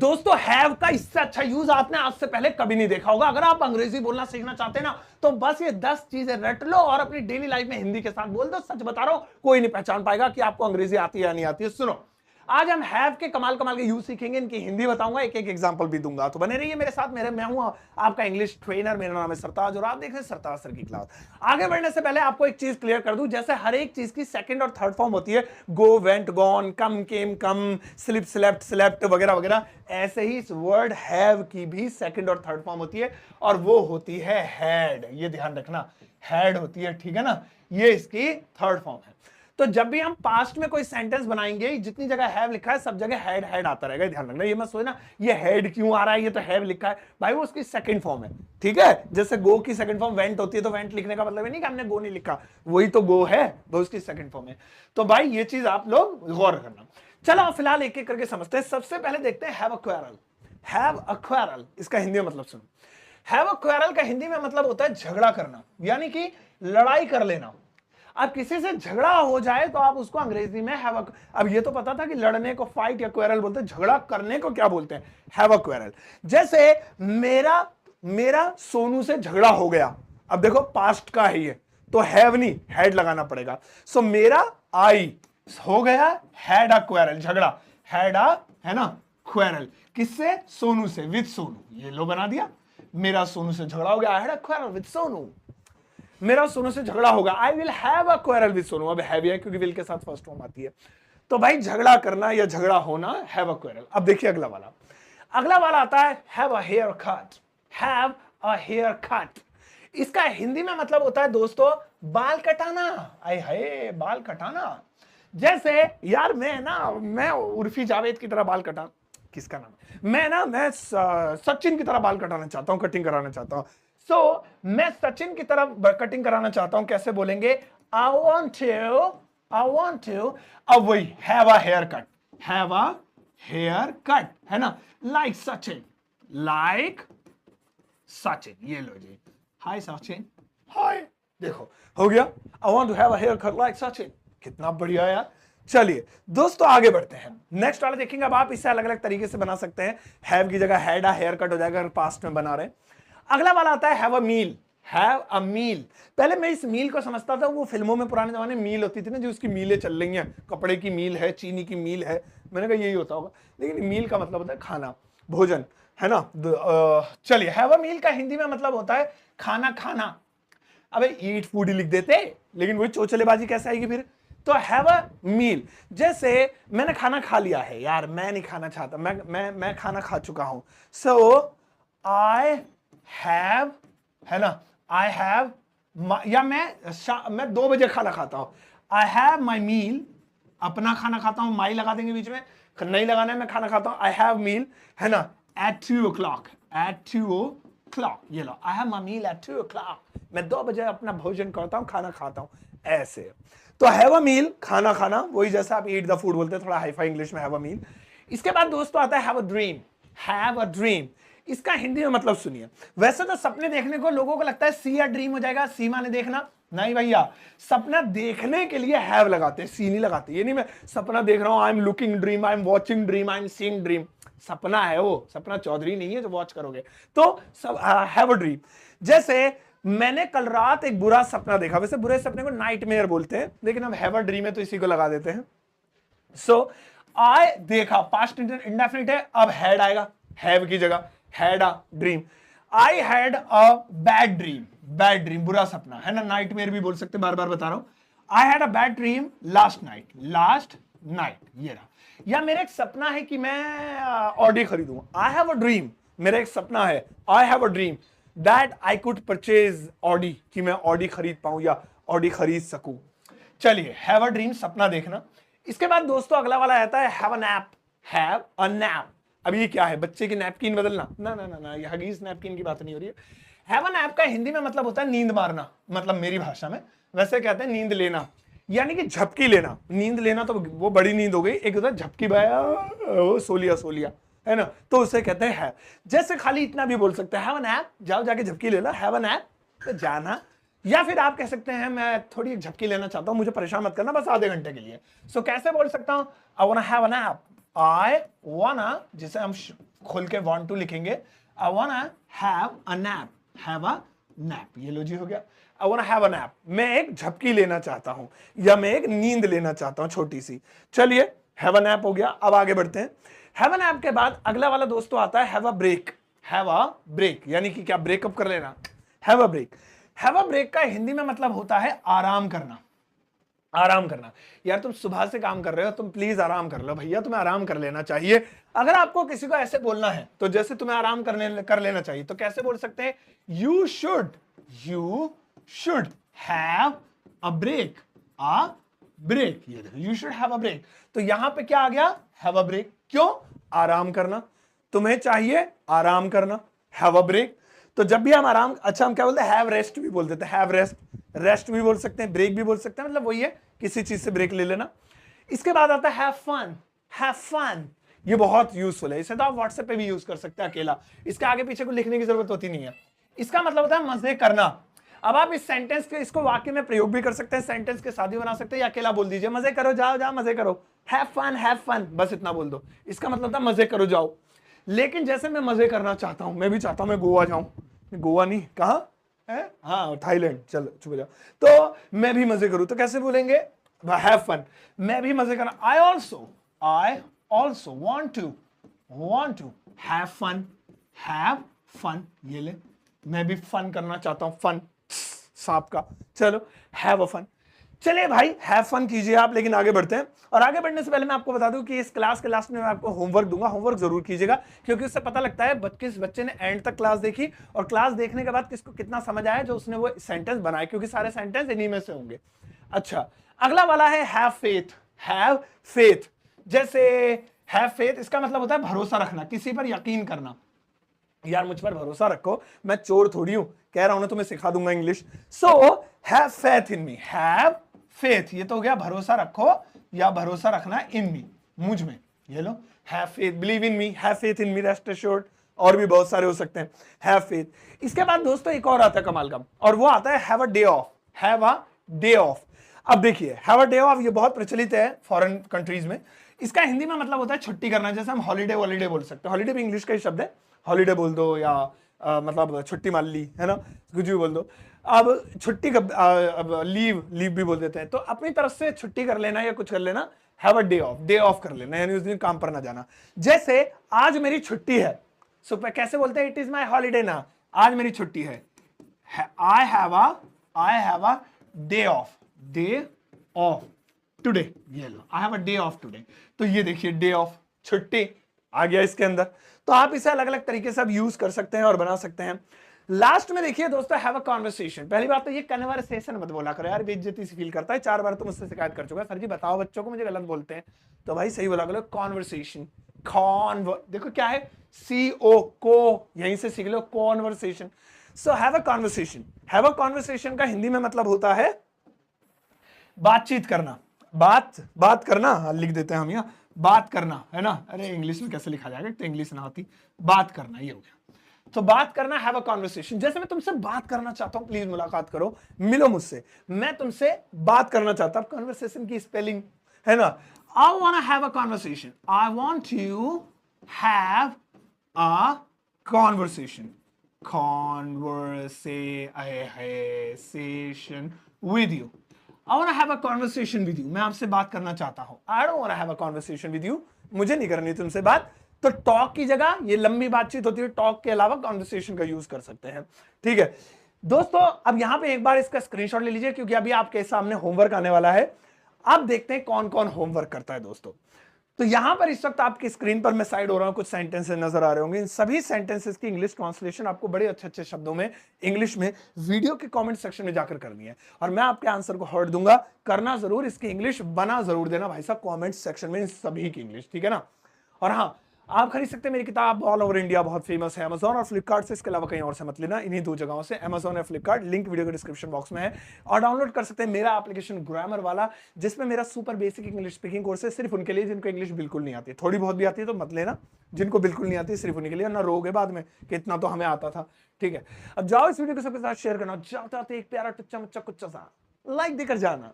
दोस्तों हैव का इससे अच्छा यूज आपने आज से पहले कभी नहीं देखा होगा। अगर आप अंग्रेजी बोलना सीखना चाहते हैं ना, तो बस ये 10 चीजें रट लो और अपनी डेली लाइफ में हिंदी के साथ बोल दो। सच बता रहा हूं, कोई नहीं पहचान पाएगा कि आपको अंग्रेजी आती है या नहीं आती है। सुनो, आज हम हैव के कमाल कमाल के यूज सीखेंगे, इनकी हिंदी बताऊंगा, एक एक एग्जांपल भी दूंगा। तो बने रहिए मेरे साथ। मैं हूं आपका इंग्लिश ट्रेनर, मेरा नाम है सरताज और आप देख रहे हैं सरताज सर की क्लास। आगे बढ़ने से पहले आपको एक चीज क्लियर कर दूं, जैसे हर एक चीज की सेकंड और थर्ड फॉर्म होती है, गो, वेंट, गॉन, कम, केम, कम, स्लिप, स्लेप्ट, स्लेप्ट वगैरह वगैरह, ऐसे ही इस वर्ड हैव की भी सेकंड और थर्ड फॉर्म होती है, और वो होती है हैड। ये ध्यान रखना, हैड होती है, ठीक है ना। ये इसकी थर्ड फॉर्म है। तो जब भी हम पास्ट में कोई सेंटेंस बनाएंगे, जितनी जगह हैव लिखा है सब जगह हैड हैड आता रहेगा। ध्यान रखना, ये मत सोचना ये हैड क्यों आ रहा है, ये तो हैव लिखा है भाई, वो उसकी सेकंड फॉर्म है, ठीक है। जैसे गो की सेकंड फॉर्म वेंट होती है, तो वेंट लिखने का मतलब नहीं कि हमने गो नहीं लिखा, वही तो गो है, वो उसकी सेकंड फॉर्म है। तो भाई ये चीज आप लोग गौर करना। चलो फिलहाल एक एक करके समझते हैं। सबसे पहले देखते हैं have a quarrel. Have a quarrel, इसका हिंदी में मतलब सुनो। हैव अ क्वारल का हिंदी में मतलब होता है झगड़ा करना, यानी कि लड़ाई कर लेना। अब किसी से झगड़ा हो जाए तो आप उसको अंग्रेजी में हैव अ, अब ये तो पता था कि लड़ने को फाइट या क्वेरल बोलते हैं, झगड़ा करने को क्या बोलते हैं, हैव अ क्वेरल। जैसे मेरा सोनू से झगड़ा हो गया, अब देखो पास्ट का है ये, तो हैव नहीं हैड लगाना पड़ेगा। सो मेरा आई हो गया हैड अ क्वेरल, झगड़ा, हैड अ, है ना, क्वेरल, किससे, सोनू से, विद सोनू। ये लो बना दिया, मेरा सोनू से झगड़ा हो गया, आई had a quarrel with Sonu. मेरा सोनू से झगड़ा होगा, I will have a quarrel with Sonu. अब हैव है क्योंकि विल के साथ फर्स्ट फॉर्म आती है। तो भाई झगड़ा करना या झगड़ा होना, हैव अ क्वेरल। अब देखिए अगला वाला आता है have a haircut. Have a haircut, इसका हिंदी में मतलब होता है दोस्तों बाल कटाना। आए हाय, बाल कटाना। जैसे यार मैं उर्फी जावेद की तरह बाल कटा, किसका नाम, मैं सचिन की तरह बाल कटाना चाहता हूं, कटिंग कराना चाहता हूं। सो मैं सचिन की तरह कटिंग कराना चाहता हूं, कैसे बोलेंगे, आई वॉन्ट टू, अब वही have a haircut, have a haircut, है ना, लाइक सचिन, लाइक सचिन। ये लो जी, हाय सचिन, हाय, देखो हो गया, I want to have a haircut like Sachin. कितना बढ़िया यार। चलिए दोस्तों आगे बढ़ते हैं, नेक्स्ट वाला देखेंगे। अब आप इसे अलग अलग तरीके से बना सकते हैं, हैव की जगह हैड अ हेयर कट हो जाएगा अगर पास्ट में बना रहे। अगला वाला आता है have a meal. Have a मील, पहले मैं इस मील को समझता था, वो फिल्मों में पुराने जमाने में मील होती थी ना, जो उसकी मीलें चल रही हैं, कपड़े की मील है, चीनी की मील है, मैंने कहा यही होता होगा, लेकिन मील का मतलब होता है खाना, भोजन, है ना। चलिए हैव अ मील का हिंदी में मतलब होता है खाना खाना। अबे ईट फूड ही लिख देते, लेकिन वही चोचलेबाजी कैसे आएगी फिर। तो हैव अ मील, जैसे मैंने खाना खा लिया है, यार मैं नहीं खाना चाहता, मैं खाना खा चुका हूं। सो आई हैव, है ना, आई हैव, या मैं 2 बजे खाना खाता हूं, आई हैव माई मील, अपना खाना खाता हूं, माई लगा देंगे बीच में, नहीं लगाना है, मैं खाना खाता हूं, आई हैव मील, है ना, एट 2 o'clock, एट 2 o'clock, ये लो, I have my meal at 2 o'clock, मैं 2 बजे अपना भोजन करता हूं, खाना खाता हूं, ऐसे। तो हैव अ मील, खाना खाना, वही जैसा आप ईट द फूड बोलते हैं, थोड़ा हाईफाई इंग्लिश में हैव अ मील। इसके बाद दोस्तों आता है have a dream. Have a dream, इसका हिंदी में मतलब सुनिए। वैसे तो सपने देखने को लोगों को लगता है सी या ड्रीम हो जाएगा, सी माने देखना, नहीं भैया, सपना देखने के लिए हैव लगाते हैं, सी नहीं लगाते। ये नहीं मैं सपना देख रहा हूं, I am looking dream, I am watching dream, I am seeing dream, सपना है वो, सपना चौधरी नहीं है जो वॉच करोगे। तो सब हैव अ ड्रीम। जैसे मैंने कल रात एक बुरा सपना देखा, वैसे बुरे सपने को नाइटमेयर बोलते हैं, लेकिन अब हैव अ ड्रीम है तो इसी को लगा देते हैं। सो आई देखा, पास्ट इंडेफिनिट है, अब हैड आएगा, हैव की जगह, had a dream. I had a bad dream, bad dream बुरा सपना, है ना, नाइटमेयर भी बोल सकते, बार बार बता रहा हूं। I had a bad dream last night, last night, ये रहा। या मेरा एक सपना है कि मैं ऑडी खरीदूंगा, आई हैव अ ड्रीम, मेरा एक सपना है, I have a dream that I could purchase Audi, कि मैं ऑडी खरीद पाऊं या ऑडी खरीद सकूं। चलिए हैव अ ड्रीम, सपना देखना। इसके बाद दोस्तों अगला वाला आता है have a nap. Have a nap, अब ये क्या है, बच्चे की नैपकिन बदलना, ना ना ना ना, ये हगीज नैपकिन की बात नहीं हो रही है। हैव अ नैप का हिंदी में मतलब होता है नींद मारना, मतलब मेरी भाषा में वैसे कहते हैं नींद लेना, यानी कि झपकी लेना। नींद लेना तो वो बड़ी नींद हो गई, एक होता है झपकी, वो सोलिया सोलिया, है ना, तो उसे कहते हैं। जैसे खाली इतना भी बोल सकते हैं, हैव अ नैप, जाओ जाके झपकी ले लो, हैव अ नैप, तो जाना। या फिर आप कह सकते हैं मैं थोड़ी एक झपकी लेना चाहता हूं, मुझे परेशान मत करना, बस आधे घंटे के लिए। सो कैसे बोल सकता हूं, I want to have a nap, I wanna, जिसे हम खोल के want to लिखेंगे, आई वाना have a nap, have a nap, ये लो जी हो गया। आई वाना हैव अ नैप, मैं एक झपकी लेना चाहता हूं या मैं एक नींद लेना चाहता हूं छोटी सी। चलिए हैव अ नैप हो गया। अब आगे बढ़ते हैं। हैव अ नैप के बाद अगला वाला दोस्तों आता है have a break. Have a break यानी कि क्या, ब्रेकअप कर लेना। Have a break, have a break का हिंदी में मतलब होता है आराम करना। आराम करना, यार तुम सुबह से काम कर रहे हो, तुम प्लीज आराम कर लो भैया, तुम्हें आराम कर लेना चाहिए। अगर आपको किसी को ऐसे बोलना है तो जैसे तुम्हें आराम कर लेना चाहिए, तो कैसे बोल सकते हैं, you should have a break, a break. ये देखो, you should have a break, तो यहां पे क्या आ गया, हैव अ ब्रेक। क्यों, आराम करना, तुम्हें चाहिए आराम करना, हैव अ ब्रेक। तो जब भी हम आराम, अच्छा हम क्या बोलते हैं, हैव रेस्ट भी बोल देते हैं, हैव रेस्ट, रेस्ट भी बोल सकते हैं, ब्रेक भी बोल सकते हैं, मतलब वही है, किसी चीज से ब्रेक ले लेना। इसके बाद आता है हैव फन। हैव फन, ये बहुत यूजफुल है, इसे तो आप व्हाट्सएप पे भी यूज कर सकते हैं अकेला, इसके आगे पीछे को लिखने की जरूरत होती नहीं है। इसका मतलब होता है मजे करना। अब आप इस सेंटेंस के, इसको वाक्य में प्रयोग भी कर सकते हैं, सेंटेंस के साथ भी बना सकते हैं, या अकेला बोल दीजिए, मजे करो, जाओ जाओ मजे करो, हैव फन, बस इतना बोल दो, इसका मतलब था मजे करो जाओ। लेकिन जैसे मैं मजे करना चाहता हूं, मैं भी चाहता हूं मैं गोवा जाऊं, गोवा नहीं, कहां है, हाँ थाईलैंड, चलो चुप जाओ, तो मैं भी मजे करूं, तो कैसे बोलेंगे, हैव फन, मैं भी मजे करना, I also want to have fun, ये ले, मैं भी फन करना चाहता हूं, फन सांप का, चलो हैव अ फन। चलिए भाई हैव फन कीजिए आप, लेकिन आगे बढ़ते हैं। और आगे बढ़ने से पहले मैं आपको बता दूं कि इस क्लास के लास्ट में मैं आपको होमवर्क दूंगा, होमवर्क जरूर कीजिएगा, क्योंकि उससे पता लगता है किस बच्चे ने एंड तक क्लास देखी, और क्लास देखने के बाद किसको कितना समझ आया, जो उसने वो सेंटेंस बनाए, क्योंकि सारे सेंटेंस इन्हीं में से होंगे। अच्छा, अगला वाला है हैव फेथ। हैव फेथ, जैसे हैव फेथ, इसका मतलब होता है भरोसा रखना, किसी पर यकीन करना। यार मुझ पर भरोसा रखो, मैं चोर थोड़ी हूं, कह रहा हूं ना तुम्हें सिखा दूंगा English. So have faith in me, have faith, ये तो हो गया भरोसा रखो या भरोसा रखना इन मी, मुझ में, ये लो, have faith, believe in me, have faith in me, rest assured, और भी बहुत सारे हो सकते हैं, हैव फेथ। इसके बाद दोस्तों एक और आता है कमाल का, और वो आता है have a day of. Have a day of, अब देखिए हैव अ डे ऑफ, ये बहुत प्रचलित है फॉरेन कंट्रीज में। इसका हिंदी में मतलब होता है छुट्टी करना, जैसे हम हॉलीडे वॉलीडे बोल सकते हैं, हॉलीडे भी इंग्लिश का ही शब्द है, हॉलीडे बोल दो, या मतलब छुट्टी मान ली, है ना, कुछ भी बोल दो। अब छुट्टी अब लीव भी बोल देते हैं, तो अपनी तरफ से छुट्टी कर लेना या कुछ कर लेना, हैव अ डे ऑफ कर लेना, यानी उस दिन काम पर ना जाना। जैसे आज मेरी छुट्टी है, सो कैसे बोलते हैं, इट इज माई हॉलीडे ना, आज मेरी छुट्टी है, I have a day off today, ये लो, I have a day off today, तो ये देखिए डे ऑफ, छुट्टी आ गया इसके अंदर। तो आप इसे अलग अलग तरीके से अब यूज कर सकते हैं और बना सकते हैं। लास्ट में देखिए दोस्तों, हैव अ कॉन्वर्सेशन। पहली बात तो ये कन्वर्सेशन मत बोला करो यार, बेइज्जती सी फील करता है, 4 बार तो मुझसे शिकायत कर चुका है, सर जी बताओ बच्चों को मुझे गलत बोलते हैं, तो भाई सही बोला करो, कॉन्वर्सेशन, देखो क्या है, CO को, यहीं से सीख लो, conversation. So have a conversation, have a conversation का हिंदी में मतलब होता है बातचीत करना, बात करना, हाँ, लिख देते हैं हम यहाँ, बात करना, है ना, अरे इंग्लिश में कैसे लिखा जाएगा, तो इंग्लिश ना आती, बात करना, ये हो गया। तो बात करना, हैव अ कॉन्वर्सेशन, जैसे मैं तुमसे बात करना चाहता हूं, प्लीज मुलाकात करो, मिलो मुझसे, मैं तुमसे बात करना चाहता हूं, कॉन्वर्सेशन की स्पेलिंग है ना, I want to have a conversation, I want to have a conversation, conversation with you, I want to have a conversation with you, मैं आपसे बात करना चाहता हूं, I don't want to have a conversation with you, मुझे नहीं करनी तुमसे बात। तो टॉक की जगह, ये लंबी बातचीत होती है, टॉक के अलावा कॉन्वर्सेशन का यूज कर सकते हैं, ठीक है दोस्तों। अब यहां पे एक बार इसका स्क्रीनशॉट ले लीजिए, क्योंकि अभी आपके सामने होमवर्क आने वाला है। अब देखते हैं कौन कौन होमवर्क करता है दोस्तों। तो यहां पर इस वक्त आपकी स्क्रीन पर मैं साइड हो रहा हूं, कुछ सेंटेंसेस नजर आ रहे होंगे, इन सभी सेंटेंसेस की इंग्लिश ट्रांसलेशन आपको बड़े अच्छे अच्छे शब्दों में इंग्लिश में वीडियो के कमेंट सेक्शन में जाकर करनी है, और मैं आपके आंसर को हर्ट दूंगा, करना जरूर, इसकी इंग्लिश बना जरूर देना भाई साहब कमेंट सेक्शन में, इन सभी की इंग्लिश, ठीक है ना। और हाँ, आप खरीद सकते हैं मेरी किताब, ऑल ओवर इंडिया बहुत फेमस है, अमेजॉन और फ्लिपकार्ट से, इसके अलावा कहीं और से मत लेना, इन्हीं 2 जगहों से, अमेजॉन और फ्लिपकार्ट, लिंक वीडियो के डिस्क्रिप्शन बॉक्स में है। और डाउनलोड कर सकते हैं मेरा एप्लीकेशन ग्रामर वाला, जिसमें मेरा super basic English speaking course है, सिर्फ उनके लिए जिनको इंग्लिश बिल्कुल नहीं आती, थोड़ी बहुत भी आती है तो मत लेना, जिनको बिल्कुल नहीं आती सिर्फ उन्हीं के लिए, ना रोगे बाद में कि इतना तो हमें आता था, ठीक है। अब जाओ इस वीडियो को सबके साथ शेयर करना, जाते एक प्यारा टच्चा मच्चा कुच्चा सा लाइक देकर जाना।